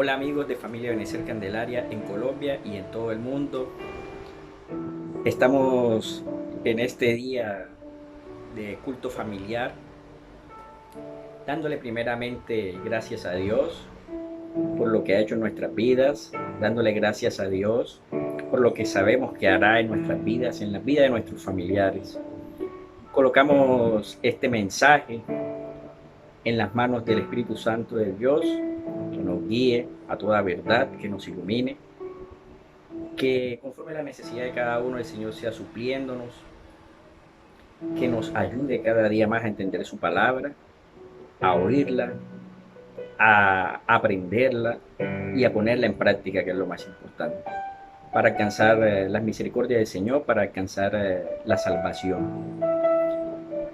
Hola amigos de Familia Benecer Candelaria en Colombia y en todo el mundo. Estamos en este día de culto familiar, dándole primeramente gracias a Dios por lo que ha hecho en nuestras vidas, dándole gracias a Dios por lo que sabemos que hará en nuestras vidas, en la vida de nuestros familiares. Colocamos este mensaje en las manos del Espíritu Santo de Dios, que nos guíe a toda verdad, que nos ilumine, que conforme a la necesidad de cada uno el Señor sea supliéndonos, que nos ayude cada día más a entender su palabra, a oírla, a aprenderla y a ponerla en práctica, que es lo más importante, para alcanzar las misericordias del Señor, para alcanzar la salvación.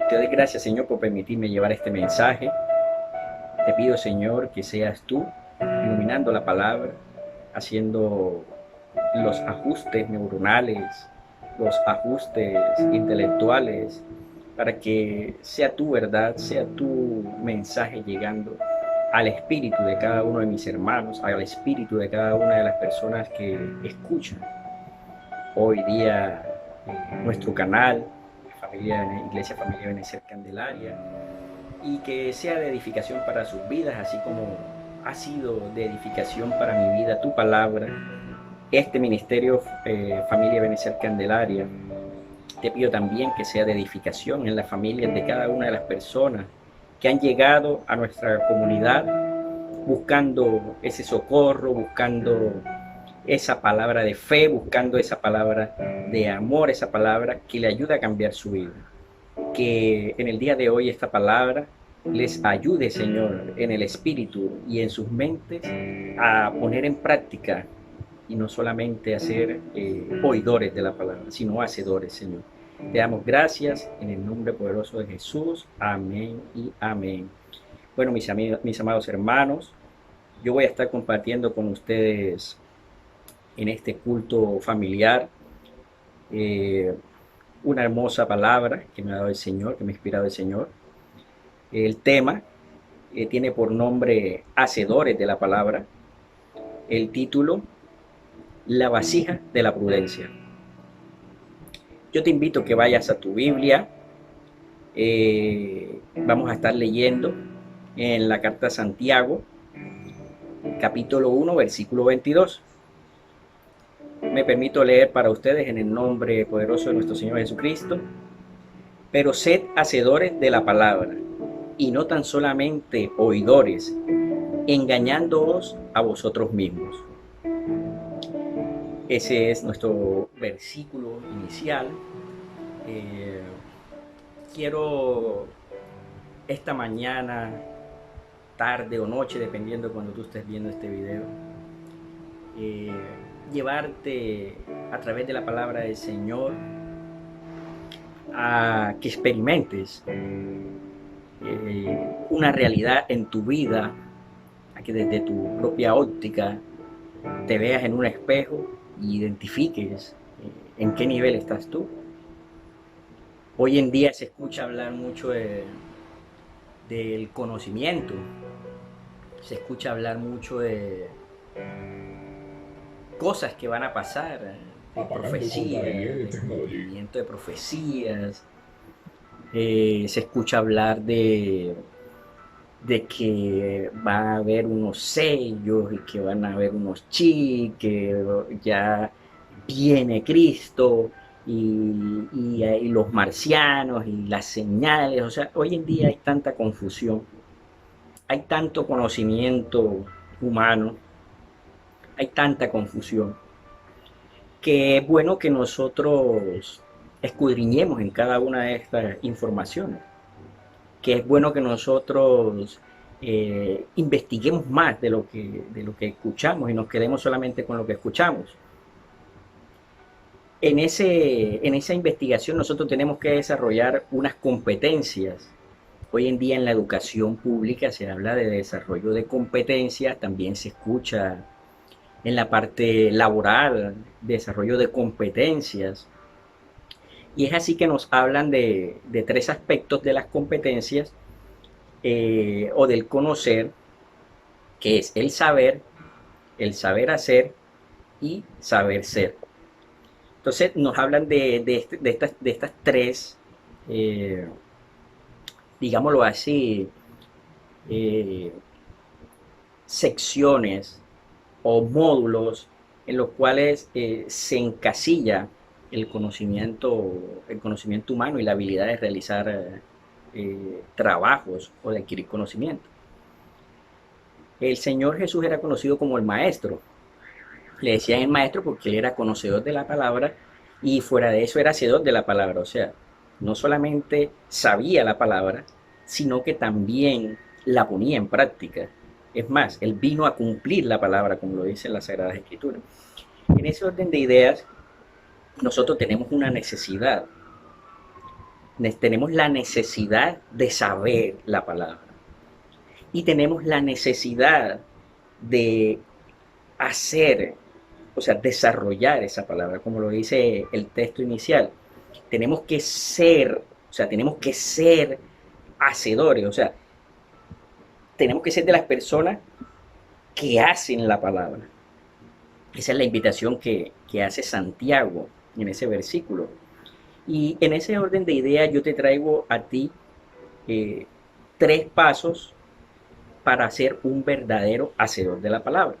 Te doy gracias, Señor, por permitirme llevar este mensaje. Te pido, Señor, que seas tú iluminando la palabra, haciendo los ajustes neuronales, los ajustes intelectuales, para que sea tu verdad, sea tu mensaje llegando al espíritu de cada uno de mis hermanos, al espíritu de cada una de las personas que escuchan hoy día nuestro canal, Iglesia Familia Benecer Candelaria, y que sea de edificación para sus vidas, así como ha sido de edificación para mi vida tu palabra, este ministerio Familia Benecer Candelaria. Te pido también que sea de edificación en las familias de cada una de las personas que han llegado a nuestra comunidad buscando ese socorro, buscando esa palabra de fe, buscando esa palabra de amor, esa palabra que le ayuda a cambiar su vida. Que en el día de hoy esta palabra les ayude, Señor, en el espíritu y en sus mentes a poner en práctica y no solamente a ser oidores de la palabra, sino hacedores, Señor. Te damos gracias en el nombre poderoso de Jesús. Amén y amén. Bueno, mis amados hermanos, yo voy a estar compartiendo con ustedes en este culto familiar eh, una hermosa palabra que me ha dado el Señor, que me ha inspirado el Señor. El tema tiene por nombre Hacedores de la Palabra. El título, La vasija de la prudencia. Yo te invito a que vayas a tu Biblia. Vamos a estar leyendo en la carta a Santiago, capítulo 1, versículo 22. Me permito leer para ustedes en el nombre poderoso de nuestro Señor Jesucristo. Pero sed hacedores de la palabra, y no tan solamente oidores, engañándoos a vosotros mismos. Ese es nuestro versículo inicial. Eh, Quiero esta mañana, tarde o noche, dependiendo de cuando tú estés viendo este video, eh, llevarte a través de la palabra del Señor a que experimentes una realidad en tu vida, a que desde tu propia óptica te veas en un espejo y identifiques en qué nivel estás tú. Hoy en día se escucha hablar mucho del conocimiento, se escucha hablar mucho de cosas que van a pasar, de profecías, de cumplimiento de profecías. Se escucha hablar de que va a haber unos sellos y que van a haber unos chips, que ya viene Cristo y los marcianos y las señales. O sea, hoy en día hay tanta confusión, hay tanto conocimiento humano, hay tanta confusión, que es bueno que nosotros escudriñemos en cada una de estas informaciones, que es bueno que nosotros investiguemos más de lo que escuchamos y nos quedemos solamente con lo que escuchamos. En esa investigación nosotros tenemos que desarrollar unas competencias. Hoy en día en la educación pública se habla de desarrollo de competencias, también se escucha en la parte laboral, desarrollo de competencias. Y es así que nos hablan de tres aspectos de las competencias o del conocer, que es el saber, el saber hacer y saber ser. Entonces nos hablan de estas tres, eh, digámoslo así, eh, secciones o módulos en los cuales se encasilla el conocimiento humano y la habilidad de realizar trabajos o de adquirir conocimiento. El Señor Jesús era conocido como el Maestro. Le decían el Maestro porque él era conocedor de la palabra y fuera de eso era hacedor de la palabra. O sea, no solamente sabía la palabra, sino que también la ponía en práctica. Es más, él vino a cumplir la palabra, como lo dice en las Sagradas Escrituras. En ese orden de ideas, nosotros tenemos una necesidad. Tenemos la necesidad de saber la palabra. Y tenemos la necesidad de hacer, o sea, desarrollar esa palabra, como lo dice el texto inicial. Tenemos que ser, o sea, tenemos que ser hacedores, o sea, tenemos que ser de las personas que hacen la palabra. Esa es la invitación que hace Santiago en ese versículo. Y en ese orden de ideas yo te traigo a ti eh, tres pasos para ser un verdadero hacedor de la palabra.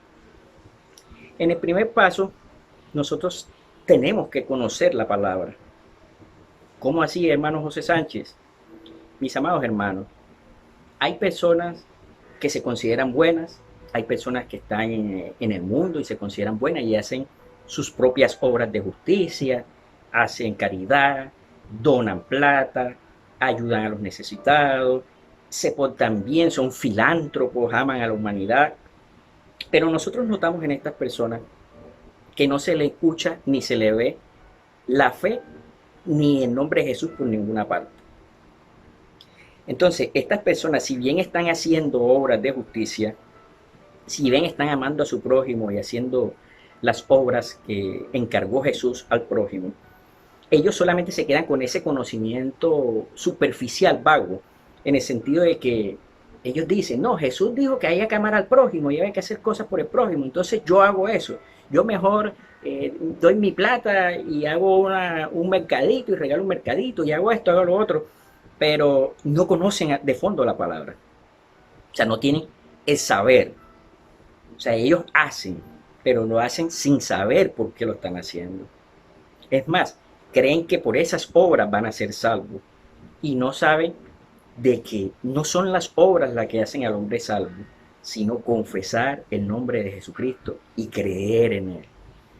En el primer paso, nosotros tenemos que conocer la palabra. ¿Cómo así, hermano José Sánchez? Mis amados hermanos, hay personas que se consideran buenas, hay personas que están en el mundo y se consideran buenas y hacen sus propias obras de justicia, hacen caridad, donan plata, ayudan a los necesitados, se portan bien, son filántropos, aman a la humanidad. Pero nosotros notamos en estas personas que no se le escucha ni se le ve la fe ni el nombre de Jesús por ninguna parte. Entonces, estas personas, si bien están haciendo obras de justicia, si bien están amando a su prójimo y haciendo las obras que encargó Jesús al prójimo, ellos solamente se quedan con ese conocimiento superficial, vago, en el sentido de que ellos dicen, no, Jesús dijo que hay que amar al prójimo y hay que hacer cosas por el prójimo, entonces yo hago eso. Yo mejor doy mi plata y hago un mercadito y regalo un mercadito y hago esto, hago lo otro, pero no conocen de fondo la palabra. O sea, no tienen el saber. O sea, ellos hacen, pero lo hacen sin saber por qué lo están haciendo. Es más, creen que por esas obras van a ser salvos y no saben de que no son las obras las que hacen al hombre salvo, sino confesar el nombre de Jesucristo y creer en él.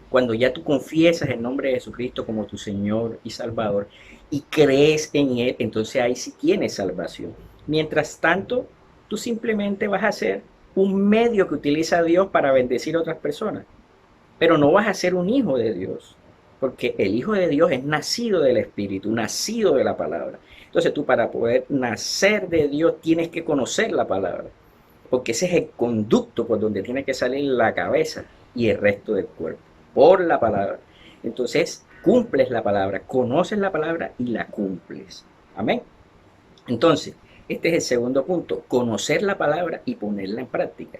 Cuando ya tú confiesas el nombre de Jesucristo como tu Señor y Salvador y crees en él, entonces ahí sí tienes salvación. Mientras tanto, tú simplemente vas a ser un medio que utiliza a Dios para bendecir a otras personas, pero no vas a ser un hijo de Dios, porque el Hijo de Dios es nacido del Espíritu, nacido de la palabra. Entonces tú para poder nacer de Dios tienes que conocer la palabra, porque ese es el conducto por donde tiene que salir la cabeza y el resto del cuerpo, por la palabra. Entonces cumples la palabra, conoces la palabra y la cumples. Amén. Entonces, este es el segundo punto, conocer la palabra y ponerla en práctica.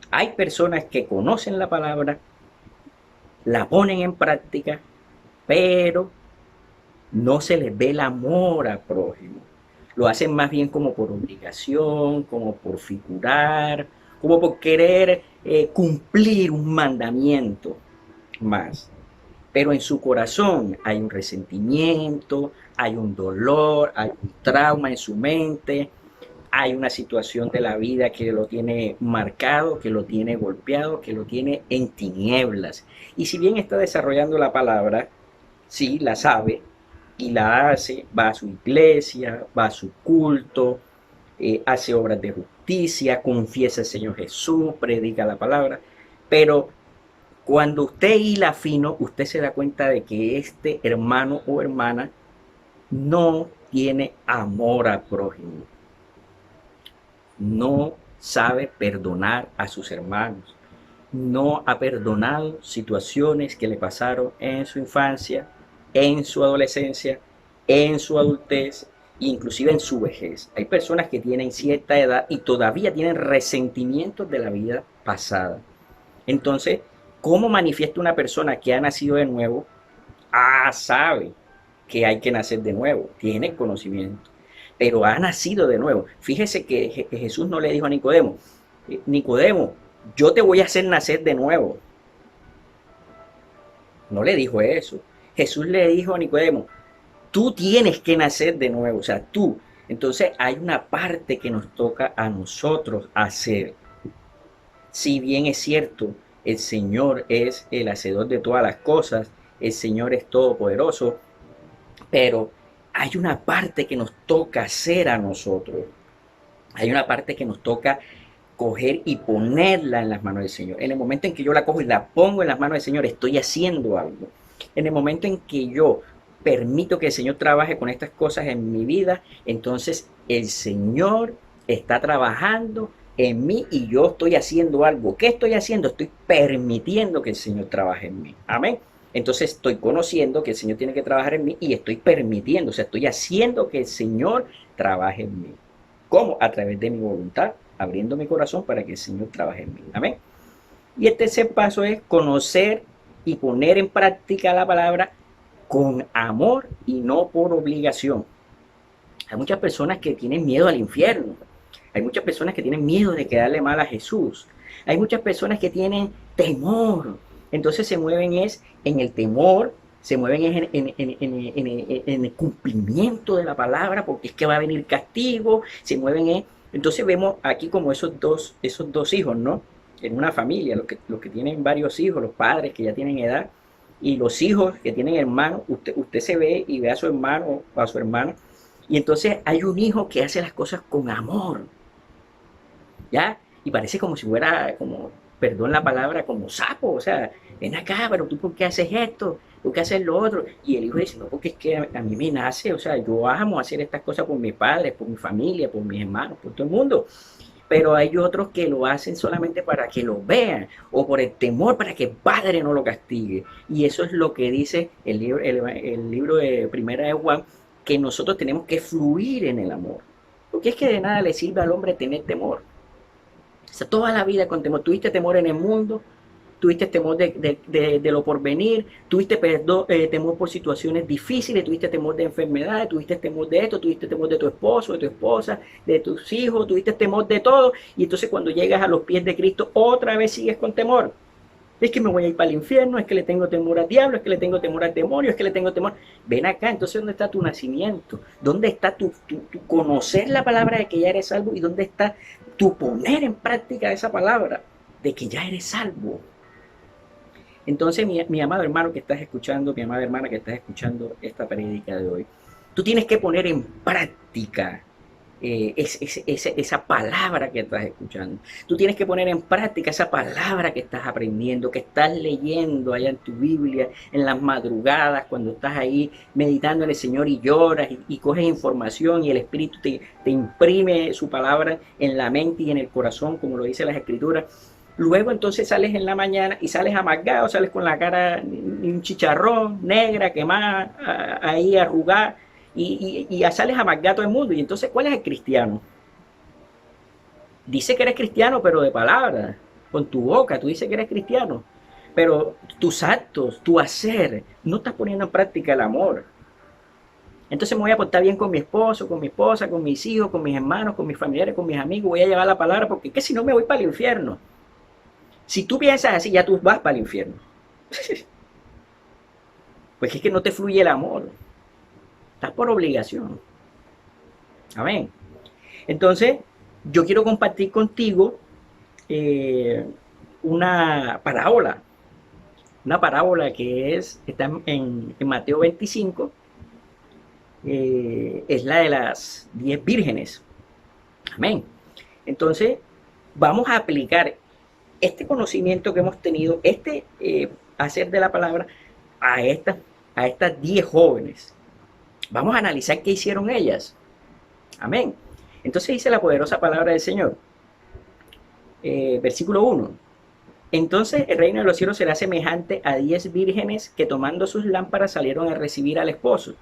Hay personas que conocen la palabra, la ponen en práctica, pero no se les ve el amor al prójimo. Lo hacen más bien como por obligación, como por figurar, como por querer cumplir un mandamiento más. Pero en su corazón hay un resentimiento, hay un dolor, hay un trauma en su mente, hay una situación de la vida que lo tiene marcado, que lo tiene golpeado, que lo tiene en tinieblas. Y si bien está desarrollando la palabra, sí, la sabe y la hace, va a su iglesia, va a su culto, hace obras de justicia, confiesa al Señor Jesús, predica la palabra, pero cuando usted hila fino, usted se da cuenta de que este hermano o hermana no tiene amor al prójimo, no sabe perdonar a sus hermanos, no ha perdonado situaciones que le pasaron en su infancia, en su adolescencia, en su adultez, inclusive en su vejez. Hay personas que tienen cierta edad y todavía tienen resentimientos de la vida pasada. Entonces, ¿cómo manifiesta una persona que ha nacido de nuevo? Sabe que hay que nacer de nuevo, tiene conocimiento, pero ha nacido de nuevo. Fíjese que Jesús no le dijo a Nicodemo, Nicodemo, yo te voy a hacer nacer de nuevo. No le dijo eso. Jesús le dijo a Nicodemo, tú tienes que nacer de nuevo, o sea, tú. Entonces hay una parte que nos toca a nosotros hacer. Si bien es cierto, el Señor es el hacedor de todas las cosas, el Señor es todopoderoso, pero hay una parte que nos toca hacer a nosotros. Hay una parte que nos toca coger y ponerla en las manos del Señor. En el momento en que yo la cojo y la pongo en las manos del Señor, estoy haciendo algo. En el momento en que yo permito que el Señor trabaje con estas cosas en mi vida, entonces el Señor está trabajando en mí y yo estoy haciendo algo. ¿Qué estoy haciendo? Estoy permitiendo que el Señor trabaje en mí. Amén. Entonces estoy conociendo que el Señor tiene que trabajar en mí y estoy permitiendo, o sea, estoy haciendo que el Señor trabaje en mí. ¿Cómo? A través de mi voluntad, abriendo mi corazón para que el Señor trabaje en mí. Amén. Y el tercer paso es conocer y poner en práctica la palabra con amor y no por obligación. Hay muchas personas que tienen miedo al infierno. Hay muchas personas que tienen miedo de quedarle mal a Jesús. Hay muchas personas que tienen temor. Entonces se mueven es en el temor, se mueven en el cumplimiento de la palabra, porque es que va a venir castigo, se mueven en... Entonces vemos aquí como esos dos hijos, ¿no? En una familia, los que tienen varios hijos, los padres que ya tienen edad, y los hijos que tienen hermanos, usted se ve y ve a su hermano o a su hermana, y entonces hay un hijo que hace las cosas con amor, ¿ya? Y parece como si fuera, como, perdón la palabra, como sapo, o sea, ven acá, pero tú ¿por qué haces esto? ¿Por qué haces lo otro? Y el hijo dice, no, porque es que a mí me nace, o sea, yo amo hacer estas cosas por mis padres, por mi familia, por mis hermanos, por todo el mundo. Pero hay otros que lo hacen solamente para que lo vean o por el temor para que el padre no lo castigue. Y eso es lo que dice el libro de Primera de Juan, que nosotros tenemos que fluir en el amor. Porque es que de nada le sirve al hombre tener temor. O sea, toda la vida con temor. Tuviste temor en el mundo, tuviste temor de lo porvenir, tuviste temor por situaciones difíciles, tuviste temor de enfermedades, tuviste temor de esto, tuviste temor de tu esposo, de tu esposa, de tus hijos, tuviste temor de todo. Y entonces cuando llegas a los pies de Cristo, otra vez sigues con temor. Es que me voy a ir para el infierno, es que le tengo temor al diablo, es que le tengo temor al demonio, es que le tengo temor. Ven acá, entonces ¿dónde está tu nacimiento? ¿Dónde está tu conocer la palabra de que ya eres salvo? ¿Y dónde está tu poner en práctica esa palabra de que ya eres salvo? Entonces, mi amado hermano que estás escuchando, mi amada hermana que estás escuchando esta prédica de hoy, tú tienes que poner en práctica esa palabra que estás escuchando. Tú tienes que poner en práctica esa palabra que estás aprendiendo, que estás leyendo allá en tu Biblia, en las madrugadas, cuando estás ahí meditando en el Señor y lloras y coges información y el Espíritu te imprime su palabra en la mente y en el corazón, como lo dice las Escrituras. Luego entonces sales en la mañana y sales amargado, sales con la cara un chicharrón, negra, quemada, ahí arrugada, y sales amargado a todo el mundo. Y entonces, ¿cuál es el cristiano? Dice que eres cristiano, pero de palabra, con tu boca, tú dices que eres cristiano, pero tus actos, tu hacer, no estás poniendo en práctica el amor. Entonces me voy a portar bien con mi esposo, con mi esposa, con mis hijos, con mis hermanos, con mis familiares, con mis amigos, voy a llevar la palabra, porque es que si no me voy para el infierno. Si tú piensas así, ya tú vas para el infierno. Pues es que no te fluye el amor. Estás por obligación. Amén. Entonces, yo quiero compartir contigo una parábola. Una parábola que está en Mateo 25. Es la de las 10 vírgenes. Amén. Entonces, vamos a aplicar este conocimiento que hemos tenido, hacer de la palabra a estas 10 jóvenes. Vamos a analizar qué hicieron ellas. Amén. Entonces dice la poderosa palabra del Señor. Versículo 1. Entonces el reino de los cielos será semejante a 10 vírgenes que tomando sus lámparas salieron a recibir al esposo.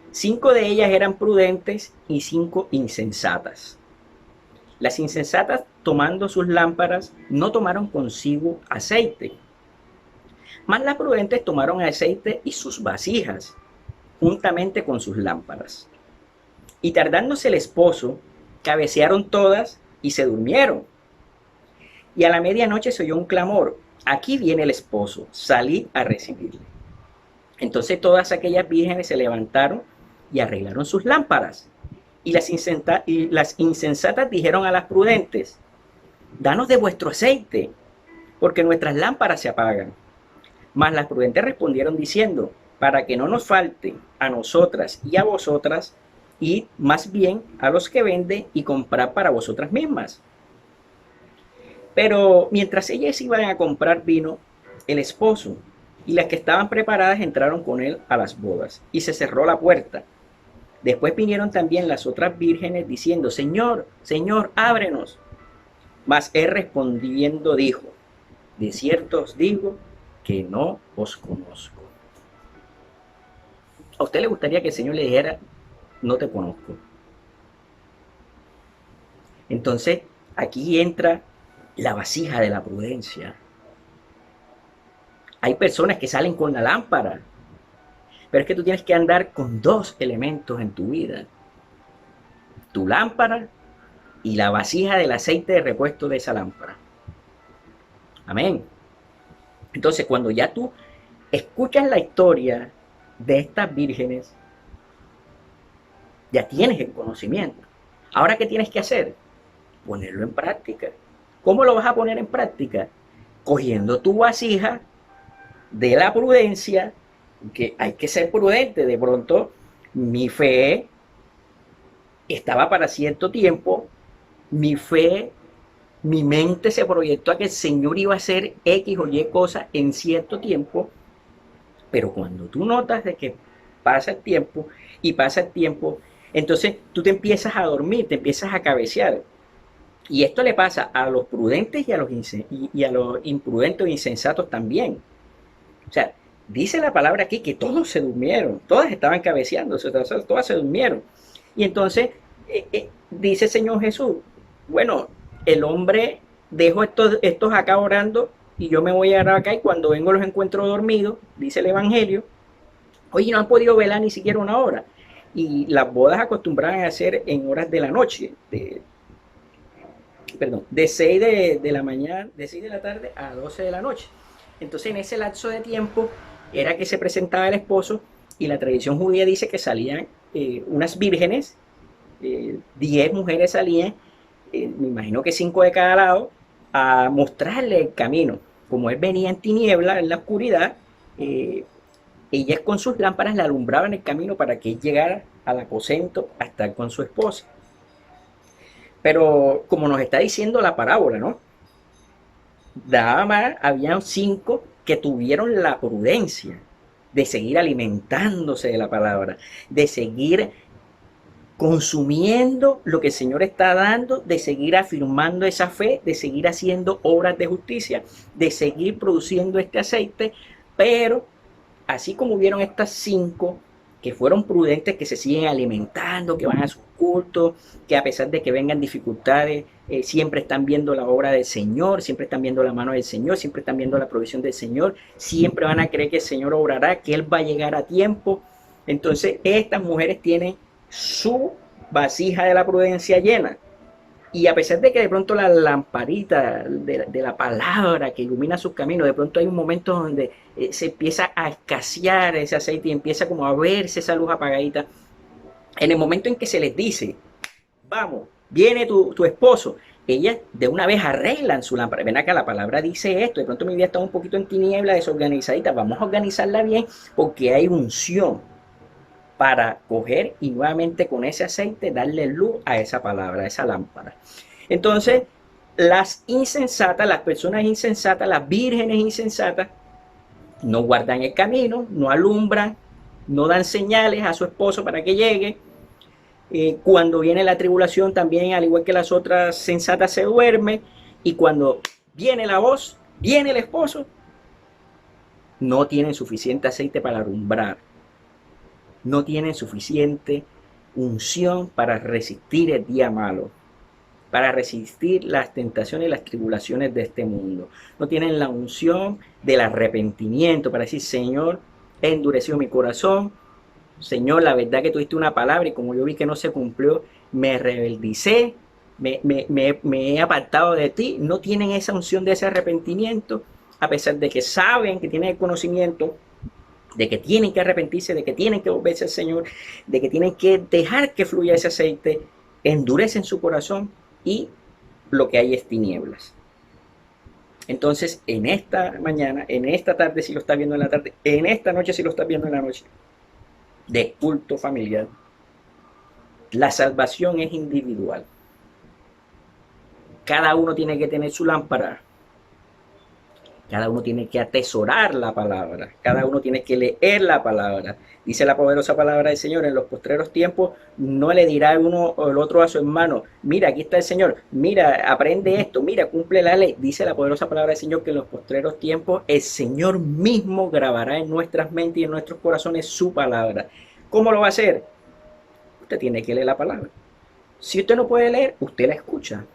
5 de ellas eran prudentes y 5 insensatas. Las insensatas, tomando sus lámparas, no tomaron consigo aceite, mas las prudentes tomaron aceite y sus vasijas, juntamente con sus lámparas. Y tardándose el esposo, cabecearon todas y se durmieron. Y a la medianoche se oyó un clamor: aquí viene el esposo, salid a recibirle. Entonces todas aquellas vírgenes se levantaron y arreglaron sus lámparas. Y las insensatas dijeron a las prudentes: danos de vuestro aceite, porque nuestras lámparas se apagan. Mas las prudentes respondieron diciendo: para que no nos falte a nosotras y a vosotras, id más bien a los que venden y comprad para vosotras mismas. Pero mientras ellas iban a comprar vino, el esposo y las que estaban preparadas entraron con él a las bodas, y se cerró la puerta. Después vinieron también las otras vírgenes diciendo: Señor, Señor, ábrenos. Mas él respondiendo dijo: de cierto os digo que no os conozco. ¿A usted le gustaría que el Señor le dijera: no te conozco? Entonces, aquí entra la vasija de la prudencia. Hay personas que salen con la lámpara, pero es que tú tienes que andar con dos elementos en tu vida: tu lámpara y la vasija del aceite de repuesto de esa lámpara. Amén. Entonces, cuando ya tú escuchas la historia de estas vírgenes, ya tienes el conocimiento. Ahora, ¿qué tienes que hacer? Ponerlo en práctica. ¿Cómo lo vas a poner en práctica? Cogiendo tu vasija de la prudencia, que hay que ser prudente. De pronto, mi fe estaba para cierto tiempo, mi fe, mi mente se proyectó a que el Señor iba a hacer X o Y cosas en cierto tiempo, pero cuando tú notas de que pasa el tiempo y pasa el tiempo, entonces tú te empiezas a dormir, te empiezas a cabecear. Y esto le pasa a los prudentes y a los imprudentes o insensatos también. O sea, dice la palabra aquí que todos se durmieron, todas estaban cabeceando, todas se durmieron. Y entonces dice el Señor Jesús: bueno, el hombre dejo estos acá orando y yo me voy a acá, y cuando vengo los encuentro dormidos, dice el Evangelio. Oye, no han podido velar ni siquiera una hora. Y las bodas acostumbraban a hacer en horas de la noche, de 6 de la mañana, de 6 de la tarde a 12 de la noche. Entonces, en ese lapso de tiempo era que se presentaba el esposo, y la tradición judía dice que salían unas vírgenes, 10 mujeres salían, me imagino que 5 de cada lado, a mostrarle el camino. Como él venía en tiniebla, en la oscuridad, ellas con sus lámparas le alumbraban el camino para que él llegara al aposento a estar con su esposa. Pero como nos está diciendo la parábola, ¿no? Nada más habían 5 que tuvieron la prudencia de seguir alimentándose de la palabra, de seguir consumiendo lo que el Señor está dando, de seguir afirmando esa fe, de seguir haciendo obras de justicia, de seguir produciendo este aceite. Pero así como hubieron estas 5 que fueron prudentes, que se siguen alimentando, que van a sus cultos, que a pesar de que vengan dificultades, siempre están viendo la obra del Señor, siempre están viendo la mano del Señor, siempre están viendo la provisión del Señor, siempre van a creer que el Señor obrará, que Él va a llegar a tiempo. Entonces, estas mujeres tienen su vasija de la prudencia llena. Y a pesar de que de pronto la lamparita de la palabra que ilumina sus caminos, de pronto hay un momento donde se empieza a escasear ese aceite y empieza como a verse esa luz apagadita. En el momento en que se les dice: vamos, viene tu esposo, ellas de una vez arreglan su lámpara. Ven acá, la palabra dice esto, de pronto mi vida está un poquito en tiniebla, desorganizadita, vamos a organizarla bien, porque hay unción para coger y nuevamente con ese aceite darle luz a esa palabra, a esa lámpara. Entonces, las insensatas, las personas insensatas, las vírgenes insensatas, no guardan el camino, no alumbran, no dan señales a su esposo para que llegue. Cuando viene la tribulación también, al igual que las otras sensatas, se duerme. Y cuando viene la voz, viene el esposo, no tienen suficiente aceite para alumbrar. No tienen suficiente unción para resistir el día malo. para resistir las tentaciones y las tribulaciones de este mundo. No tienen la unción del arrepentimiento para decir, Señor, he endurecido mi corazón, Señor, la verdad que tuviste una palabra y como yo vi que no se cumplió, me rebeldicé, me he apartado de ti. No tienen esa unción de ese arrepentimiento, a pesar de que saben que tienen el conocimiento de que tienen que arrepentirse, de que tienen que volverse al Señor, de que tienen que dejar que fluya ese aceite, endurecen su corazón y lo que hay es tinieblas. Entonces, en esta mañana, en esta tarde si lo estás viendo en la tarde, en esta noche si lo estás viendo en la noche, de culto familiar, la salvación es individual. Cada uno tiene que tener su lámpara. Cada uno tiene que atesorar la palabra. Cada uno tiene que leer la palabra. Dice la poderosa palabra del Señor, en los postreros tiempos no le dirá uno o el otro a su hermano, mira, aquí está el Señor, mira, aprende esto, mira, cumple la ley. Dice la poderosa palabra del Señor que en los postreros tiempos el Señor mismo grabará en nuestras mentes y en nuestros corazones su palabra. ¿Cómo lo va a hacer? Usted tiene que leer la palabra. Si usted no puede leer, usted la escucha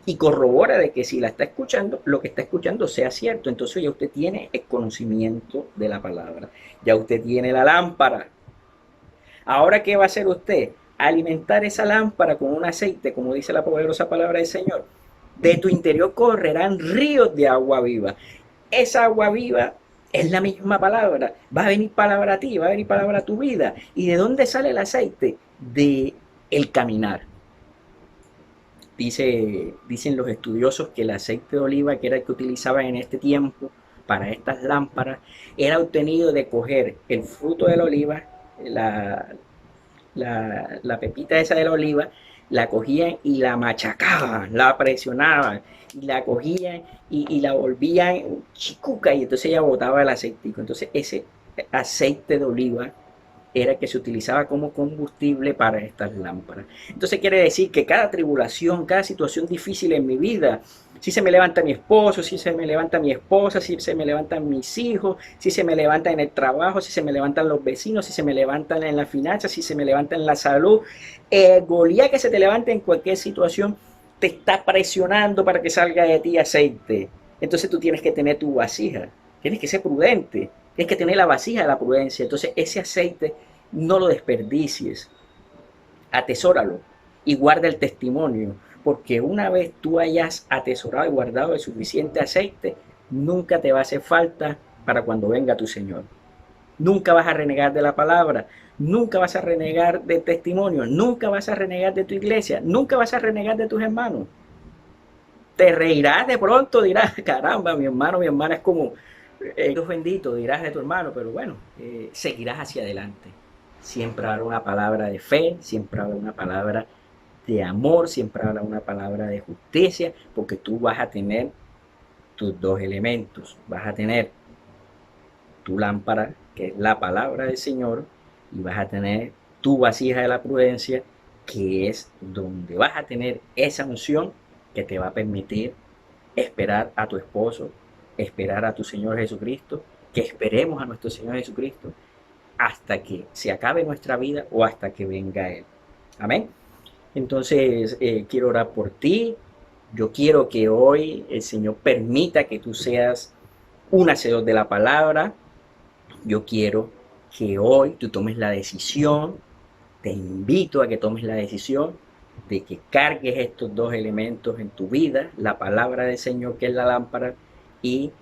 y corrobora de que si la está escuchando, lo que está escuchando sea cierto. Entonces ya usted tiene el conocimiento de la palabra, ya usted tiene la lámpara. Ahora, ¿qué va a hacer usted? Alimentar esa lámpara con un aceite, como dice la poderosa palabra del Señor. De tu interior correrán ríos de agua viva. Esa agua viva es la misma palabra. Va a venir palabra a ti, va a venir palabra a tu vida. ¿Y de dónde sale el aceite? De el caminar. Dicen los estudiosos que el aceite de oliva, que era el que utilizaban en este tiempo para estas lámparas, era obtenido de coger el fruto de la oliva, la pepita esa de la oliva, la cogían y la machacaban, la presionaban, y la cogían y la volvían chicuca, y entonces ella botaba el aceitico. Entonces ese aceite de oliva era el que se utilizaba como combustible para estas lámparas. Entonces quiere decir que cada tribulación, cada situación difícil en mi vida, si se me levanta mi esposo, si se me levanta mi esposa, si se me levantan mis hijos, si se me levantan en el trabajo, si se me levantan los vecinos, si se me levantan en las finanzas, si se me levantan en la salud, Goliat que se te levante en cualquier situación te está presionando para que salga de ti aceite. Entonces tú tienes que tener tu vasija, tienes que ser prudente, tienes que tener la vasija de la prudencia. Entonces ese aceite no lo desperdicies, atesóralo y guarda el testimonio, porque una vez tú hayas atesorado y guardado el suficiente aceite, nunca te va a hacer falta para cuando venga tu Señor. Nunca vas a renegar de la palabra, nunca vas a renegar del testimonio, nunca vas a renegar de tu iglesia, nunca vas a renegar de tus hermanos. Te reirás de pronto, dirás, caramba, mi hermano, mi hermana es como, Dios bendito, dirás de tu hermano, pero bueno, seguirás hacia adelante. Siempre habrá una palabra de fe, siempre habrá una palabra de amor, siempre habrá una palabra de justicia, porque tú vas a tener tus dos elementos. Vas a tener tu lámpara, que es la palabra del Señor, y vas a tener tu vasija de la prudencia, que es donde vas a tener esa unción que te va a permitir esperar a tu esposo, esperar a tu Señor Jesucristo, que esperemos a nuestro Señor Jesucristo hasta que se acabe nuestra vida o hasta que venga Él. Amén. Entonces, quiero orar por ti. Yo quiero que hoy el Señor permita que tú seas un hacedor de la palabra. Yo quiero que hoy tú tomes la decisión, te invito a que tomes la decisión de que cargues estos dos elementos en tu vida, la palabra del Señor que es la lámpara y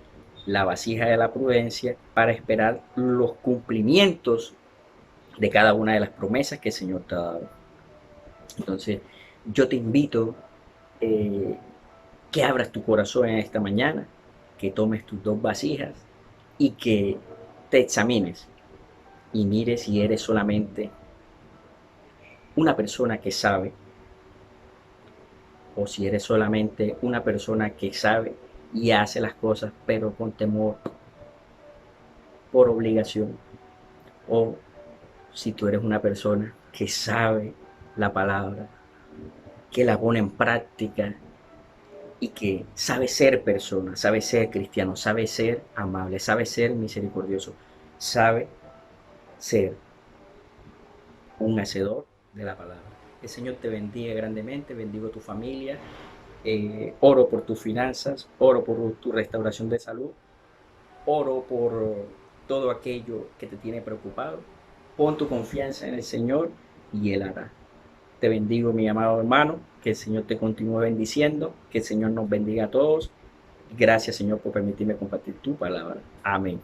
la vasija de la prudencia, para esperar los cumplimientos de cada una de las promesas que el Señor te ha dado. Entonces, yo te invito que abras tu corazón en esta mañana, que tomes tus dos vasijas y que te examines y mires si eres solamente una persona que sabe o si eres solamente una persona que sabe y hace las cosas pero con temor, por obligación, o si tú eres una persona que sabe la palabra, que la pone en práctica y que sabe ser persona, sabe ser cristiano, sabe ser amable, sabe ser misericordioso, sabe ser un hacedor de la palabra. El Señor te bendiga grandemente, bendigo tu familia, oro por tus finanzas, oro por tu restauración de salud, oro por todo aquello que te tiene preocupado. Pon tu confianza en el Señor y Él hará. Te bendigo, mi amado hermano, que el Señor te continúe bendiciendo, que el Señor nos bendiga a todos. Gracias, Señor, por permitirme compartir tu palabra. Amén.